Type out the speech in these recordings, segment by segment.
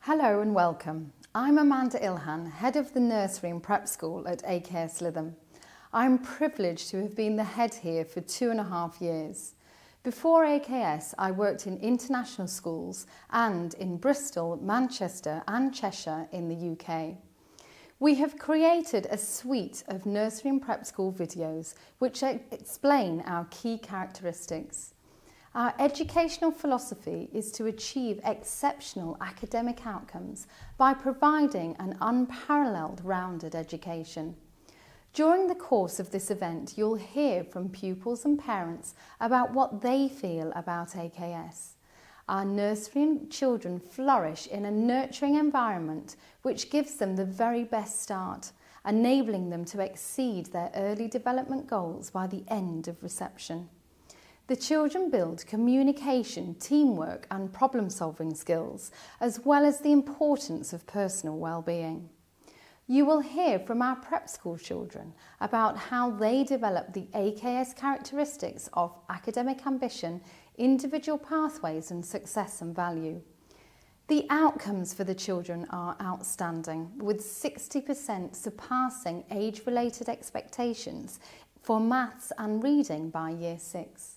Hello and welcome. I'm Amanda Ilhan, Head of the Nursery and Prep School at AKS Lytham. I'm privileged to have been the head here for 2.5 years. Before AKS, I worked in international schools and in Bristol, Manchester and Cheshire in the UK. We have created a suite of nursery and prep school videos which explain our key characteristics. Our educational philosophy is to achieve exceptional academic outcomes by providing an unparalleled rounded education. During the course of this event, you'll hear from pupils and parents about what they feel about AKS. Our nursery children flourish in a nurturing environment which gives them the very best start, enabling them to exceed their early development goals by the end of reception. The children build communication, teamwork and problem-solving skills, as well as the importance of personal well-being. You will hear from our prep school children about how they develop the AKS characteristics of academic ambition, individual pathways and success and value. The outcomes for the children are outstanding, with 60% surpassing age-related expectations for maths and reading by Year 6.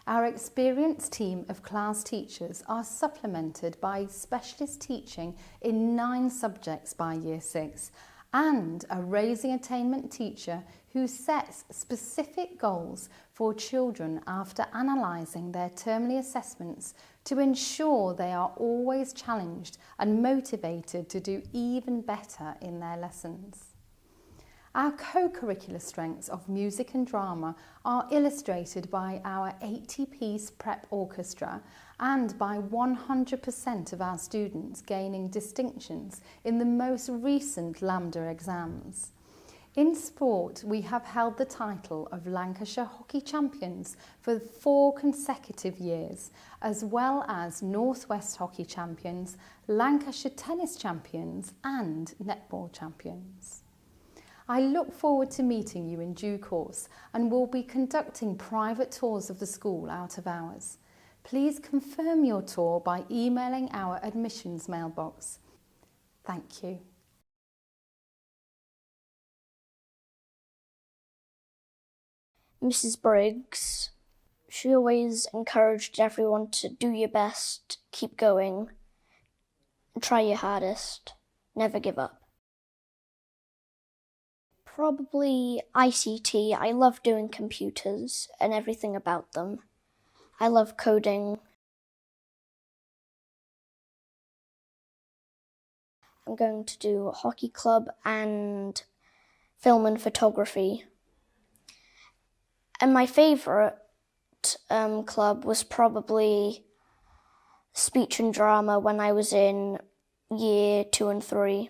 Our experienced team of class teachers are supplemented by specialist teaching in 9 subjects by Year 6 and a raising attainment teacher who sets specific goals for children after analysing their termly assessments to ensure they are always challenged and motivated to do even better in their lessons. Our co-curricular strengths of music and drama are illustrated by our 80-piece prep orchestra and by 100% of our students gaining distinctions in the most recent Lambda exams. In sport, we have held the title of Lancashire Hockey Champions for 4 consecutive years, as well as North West Hockey Champions, Lancashire Tennis Champions and Netball Champions. I look forward to meeting you in due course and will be conducting private tours of the school out of hours. Please confirm your tour by emailing our admissions mailbox. Thank you. Mrs. Briggs, she always encouraged everyone to do your best, keep going, and try your hardest, never give up. Probably ICT. I love doing computers and everything about them. I love coding. I'm going to do a hockey club and film and photography. And my favourite club was probably speech and drama when I was in year 2 and 3.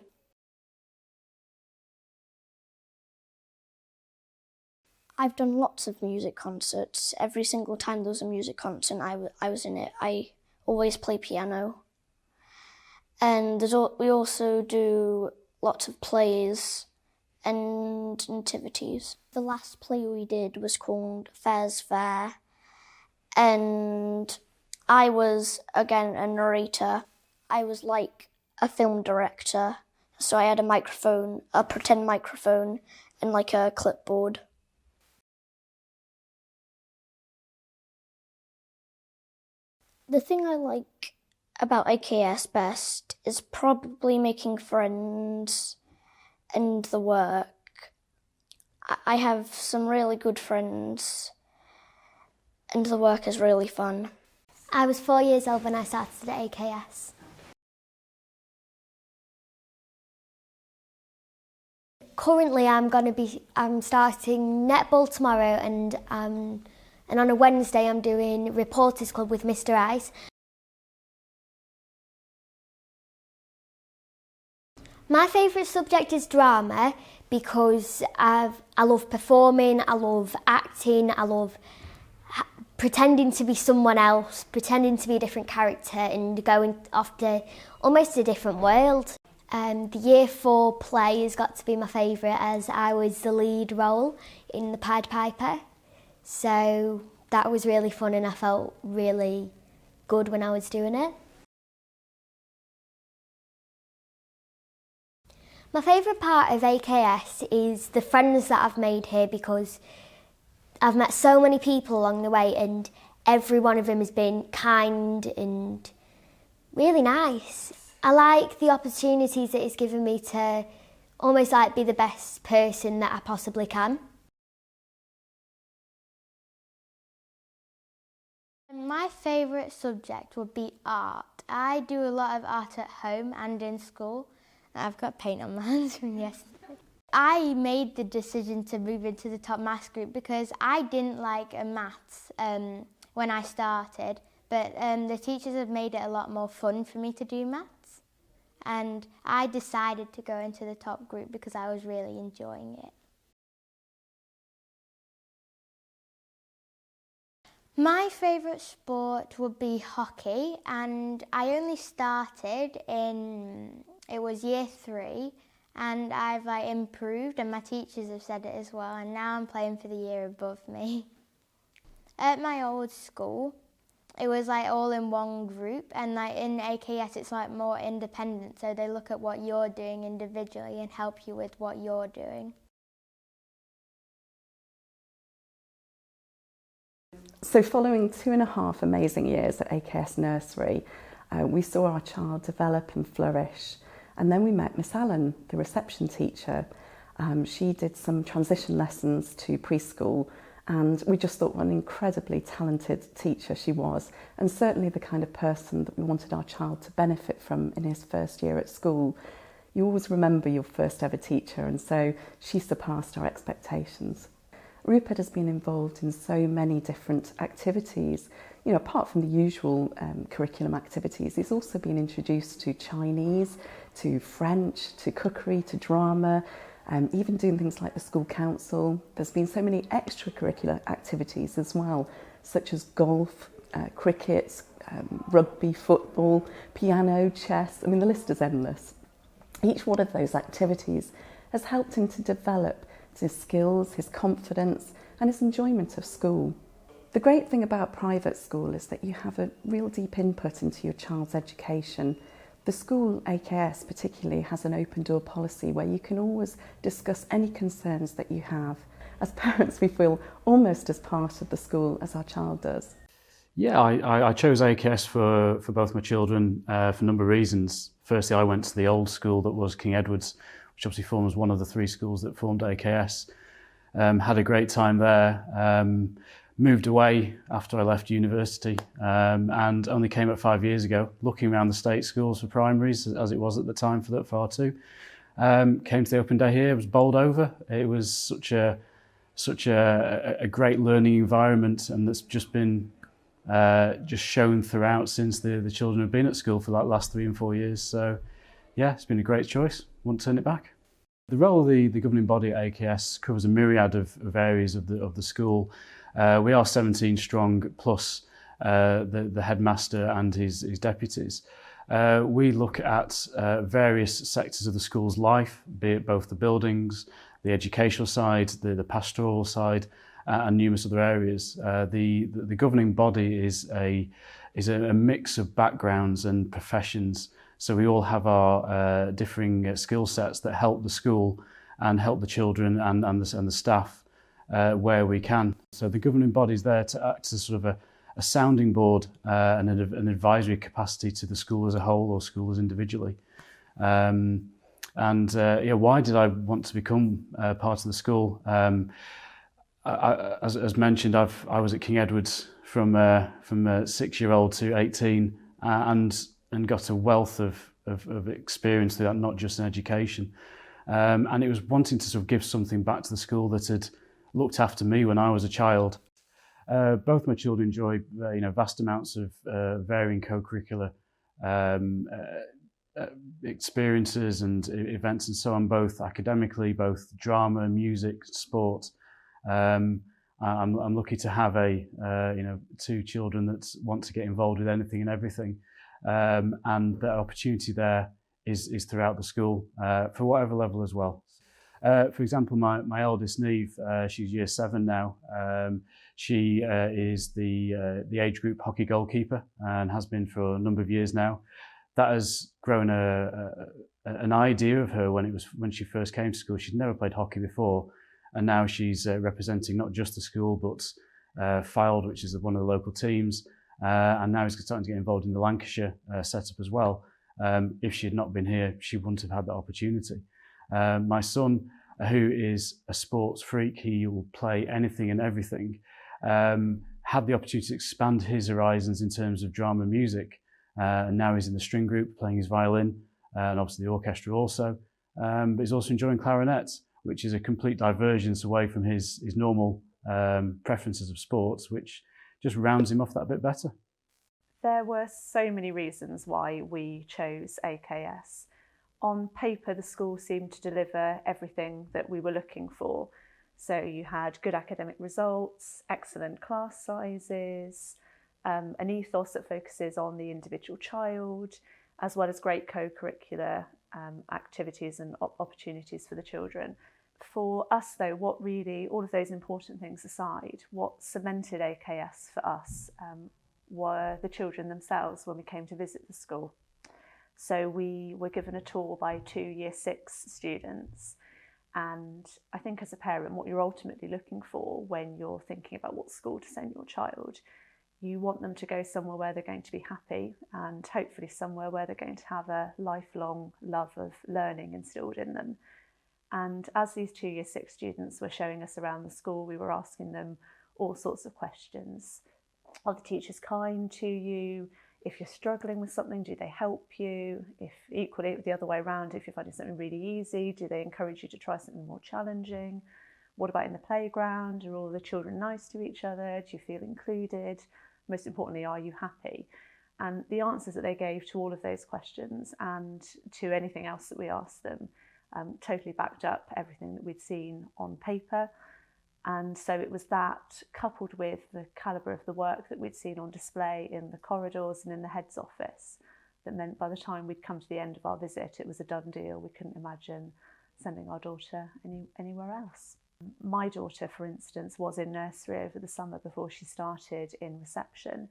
I've done lots of music concerts. Every single time there was a music concert, I was in it. I always play piano. And we also do lots of plays and nativities. The last play we did was called Fair's Fair. And I was, again, a narrator. I was like a film director. So I had a microphone, a pretend microphone, and like a clipboard. The thing I like about AKS best is probably making friends and the work. I have some really good friends and the work is really fun. I was 4 years old when I started at AKS. Currently I'm starting netball tomorrow and on a Wednesday I'm doing Reporters Club with Mr. Ice. My favourite subject is drama because I love performing, I love acting, I love pretending to be someone else, pretending to be a different character and going off to almost a different world. The Year 4 play has got to be my favourite as I was the lead role in the Pied Piper. So that was really fun and I felt really good when I was doing it. My favourite part of AKS is the friends that I've made here, because I've met so many people along the way and every one of them has been kind and really nice. I like the opportunities that it's given me to almost like be the best person that I possibly can. My favourite subject would be art. I do a lot of art at home and in school. I've got paint on my hands from yesterday. I made the decision to move into the top maths group because I didn't like maths when I started, but the teachers have made it a lot more fun for me to do maths. And I decided to go into the top group because I was really enjoying it. My favourite sport would be hockey, and I only started it was year 3, and I've improved, and my teachers have said it as well, and now I'm playing for the year above me. At my old school, it was all in one group, and in AKS it's more independent, so they look at what you're doing individually and help you with what you're doing. So following 2.5 amazing years at AKS Nursery, we saw our child develop and flourish. And then we met Miss Allen, the reception teacher. She did some transition lessons to preschool, and we just thought what an incredibly talented teacher she was, and certainly the kind of person that we wanted our child to benefit from in his first year at school. You always remember your first ever teacher, and so she surpassed our expectations. Rupert has been involved in so many different activities. You know, apart from the usual curriculum activities, he's also been introduced to Chinese, to French, to cookery, to drama, even doing things like the school council. There's been so many extracurricular activities as well, such as golf, cricket, rugby, football, piano, chess. I mean, the list is endless. Each one of those activities has helped him to develop his skills, his confidence, and his enjoyment of school. The great thing about private school is that you have a real deep input into your child's education. The school, AKS particularly, has an open door policy where you can always discuss any concerns that you have. As parents, we feel almost as part of the school as our child does. Yeah, I chose AKS for both my children for a number of reasons. Firstly, I went to the old school that was King Edward's, which obviously forms one of the 3 schools that formed AKS. Had a great time there. Moved away after I left university and only came up 5 years ago, looking around the state schools for primaries, as it was at the time for that far too. Came to the open day here, was bowled over. It was such a great learning environment, and that's just been just shown throughout since the children have been at school for the last 3 and 4 years. So yeah, it's been a great choice. Won't turn it back. The role of the governing body at AKS covers a myriad of areas of the school. We are 17 strong, plus the headmaster and his deputies. We look at various sectors of the school's life, be it both the buildings, the educational side, the pastoral side, and numerous other areas. The governing body is a mix of backgrounds and professions. So we all have our differing skill sets that help the school and help the children and the staff where we can. So the governing body is there to act as sort of a sounding board and an advisory capacity to the school as a whole or schools individually. Why did I want to become part of the school? As mentioned, I was at King Edward's from a 6-year-old to 18 and got a wealth of experience through that, not just in education. And it was wanting to sort of give something back to the school that had looked after me when I was a child. Both my children enjoy vast amounts of varying co-curricular experiences and events and so on, both academically, both drama, music, sport. I'm lucky to have 2 children that want to get involved with anything and everything. And the opportunity there is throughout the school for whatever level as well. For example, my eldest Neve, she's year 7 now. She is the age group hockey goalkeeper and has been for a number of years now. that has grown an idea of her when she first came to school. She'd never played hockey before, and now she's representing not just the school but Fylde, which is one of the local teams, and now is starting to get involved in the Lancashire setup as well. If she had not been here, she wouldn't have had that opportunity. My son, who is a sports freak, he will play anything and everything, had the opportunity to expand his horizons in terms of drama and music. And now he's in the string group playing his violin, and obviously the orchestra also. But he's also enjoying clarinet, which is a complete divergence away from his normal preferences of sports, which just rounds him off that bit better. There were so many reasons why we chose AKS. On paper, the school seemed to deliver everything that we were looking for. So you had good academic results, excellent class sizes, an ethos that focuses on the individual child, as well as great co-curricular activities and opportunities for the children. For us though, what really, all of those important things aside, what cemented AKS for us were the children themselves when we came to visit the school. So we were given a tour by 2 Year 6 students, and I think as a parent what you're ultimately looking for when you're thinking about what school to send your child, you want them to go somewhere where they're going to be happy, and hopefully somewhere where they're going to have a lifelong love of learning instilled in them. And as these 2 Year 6 students were showing us around the school, we were asking them all sorts of questions. Are the teachers kind to you? If you're struggling with something, do they help you? If equally the other way around, if you're finding something really easy, do they encourage you to try something more challenging? What about in the playground? Are all the children nice to each other? Do you feel included? Most importantly, are you happy? And the answers that they gave to all of those questions and to anything else that we asked them totally backed up everything that we'd seen on paper. And so it was that, coupled with the calibre of the work that we'd seen on display in the corridors and in the head's office, that meant by the time we'd come to the end of our visit, it was a done deal. We couldn't imagine sending our daughter anywhere else. My daughter, for instance, was in nursery over the summer before she started in reception.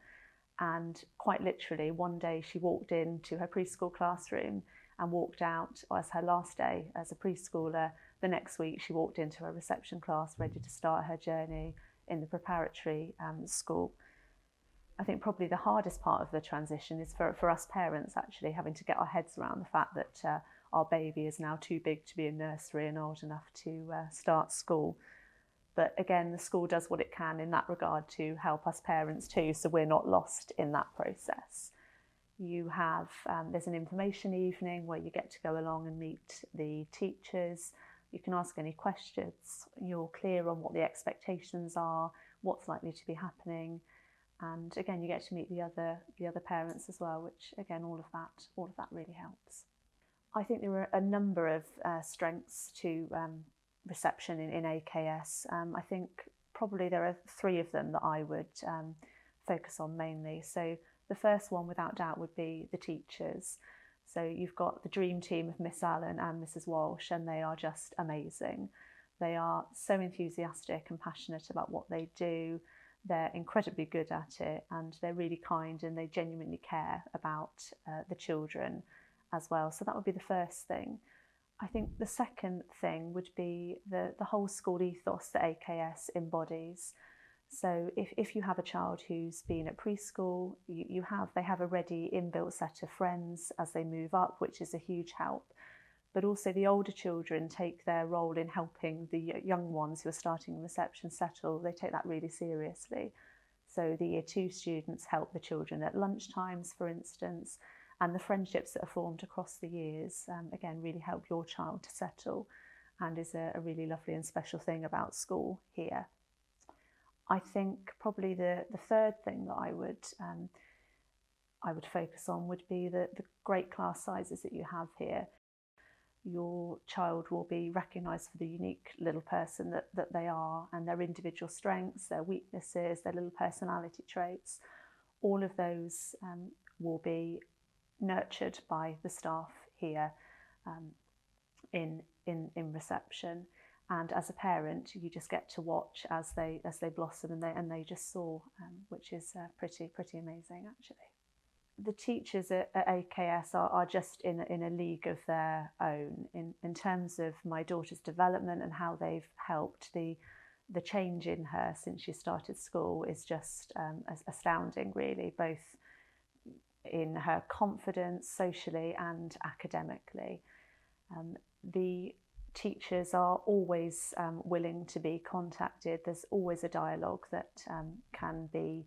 And quite literally, one day she walked into her preschool classroom and walked out as her last day as a preschooler. The next week she walked into her reception class ready to start her journey in the preparatory school. I think probably the hardest part of the transition is for us parents actually having to get our heads around the fact that our baby is now too big to be in nursery and old enough to start school. But again, the school does what it can in that regard to help us parents too, so we're not lost in that process. You have, there's an information evening where you get to go along and meet the teachers. You can ask any questions. You're clear on what the expectations are, what's likely to be happening. And again, you get to meet the other parents as well, which again, all of that really helps. I think there are a number of strengths to reception in AKS. I think probably there are 3 of them that I would focus on mainly. So the first one, without doubt, would be the teachers. So you've got the dream team of Miss Allen and Mrs. Walsh, and they are just amazing. They are so enthusiastic and passionate about what they do. They're incredibly good at it, and they're really kind, and they genuinely care about the children as well. So that would be the first thing. I think the second thing would be the whole school ethos that AKS embodies. So if you have a child who's been at preschool, they have a ready inbuilt set of friends as they move up, which is a huge help. But also the older children take their role in helping the young ones who are starting in reception settle. They take that really seriously. So the Year 2 students help the children at lunchtimes, for instance, and the friendships that are formed across the years, again, really help your child to settle, and is a really lovely and special thing about school here. I think probably the third thing that I would focus on would be the great class sizes that you have here. Your child will be recognised for the unique little person that they are, and their individual strengths, their weaknesses, their little personality traits. All of those will be nurtured by the staff here in reception. And as a parent, you just get to watch as they blossom and they just soar, which is pretty amazing actually. The teachers at AKS are just in a league of their own in terms of my daughter's development and how they've helped. The change in her since she started school is just astounding, really, both in her confidence socially and academically. The teachers are always willing to be contacted. There's always a dialogue that can be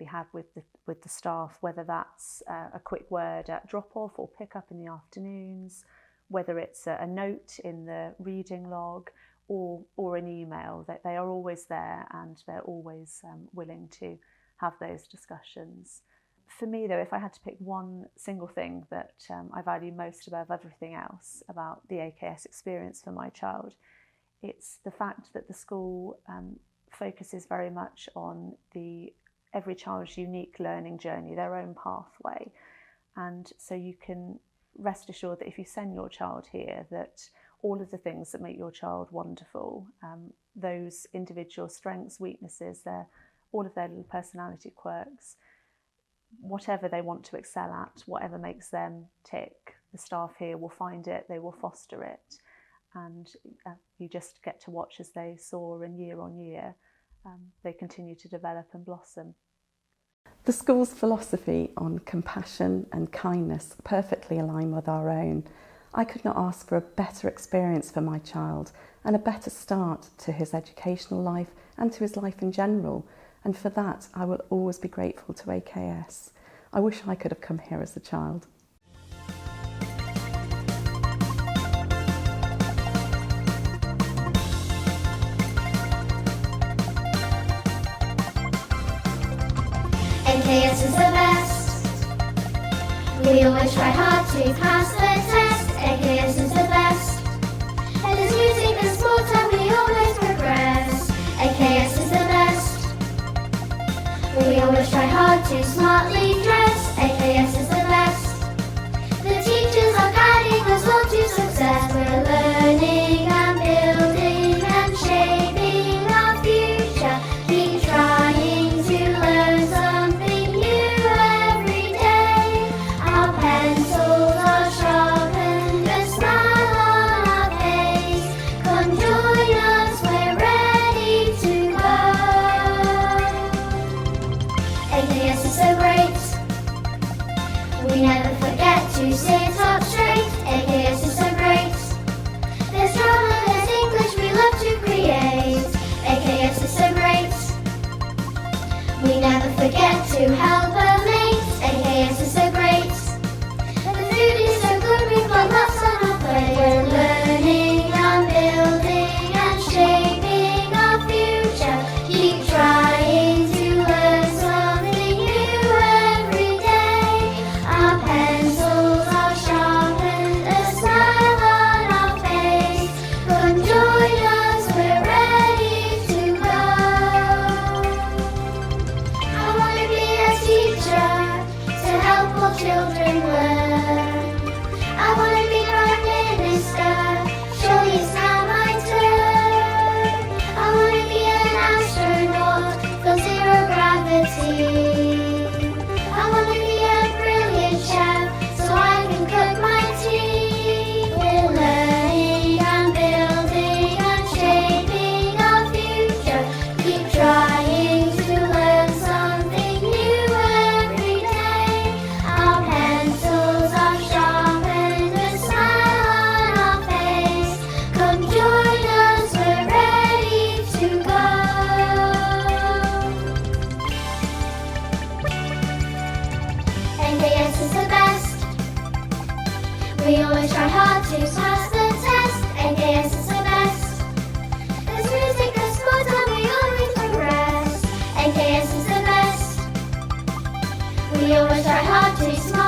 had with the staff, whether that's a quick word at drop-off or pick-up in the afternoons, whether it's a note in the reading log or an email. That they are always there, and they're always willing to have those discussions. For me, though, if I had to pick one single thing that I value most above everything else about the AKS experience for my child, it's the fact that the school focuses very much on every child's unique learning journey, their own pathway. And so you can rest assured that if you send your child here, that all of the things that make your child wonderful, those individual strengths, weaknesses, all of their little personality quirks, whatever they want to excel at, whatever makes them tick, the staff here will find it, they will foster it. And you just get to watch as they soar, and year on year they continue to develop and blossom. The school's philosophy on compassion and kindness perfectly align with our own. I could not ask for a better experience for my child and a better start to his educational life and to his life in general. And for that, I will always be grateful to AKS. I wish I could have come here as a child. AKS is the best. We always try hard to pass the test. AKS is the best. And there's music and sport and we always progress. AKS is the best. We always try hard to smartly dress. AKS is the best. The teachers are guiding us all to success. We're learning and building and shaping our future. Keep trying to learn something new every day. Our pencils are sharpened, a smile on our face. Come join us, we're ready to go. AKS is so great. We never forget to sit up straight. AKS is so great. There's drama, there's English, we love to create. AKS is so great. We never forget to help a mate. AKS is so great. The food is so good, we've got lots on our plate. We're learning and building and shaping our future. Keep trying to learn something new every day. Our pencils are sharpened, a smile on our face. Come join us, we're ready to go. I want to be a teacher to help all children learn. I want to be Prime Minister, surely it's now my turn. I want to be an astronaut from zero gravity. I want to be a brilliant chef so I can cook my tea. We're learning and building and shaping our future. Keep trying to learn something new every day. Our pencils are sharpened, a smile on our face. Come join us, we're ready to go. AKS is the best. We always try hard to pass the test. AKS is the best. There's music and sport and we always progress. AKS is the best. We always try hard to smile.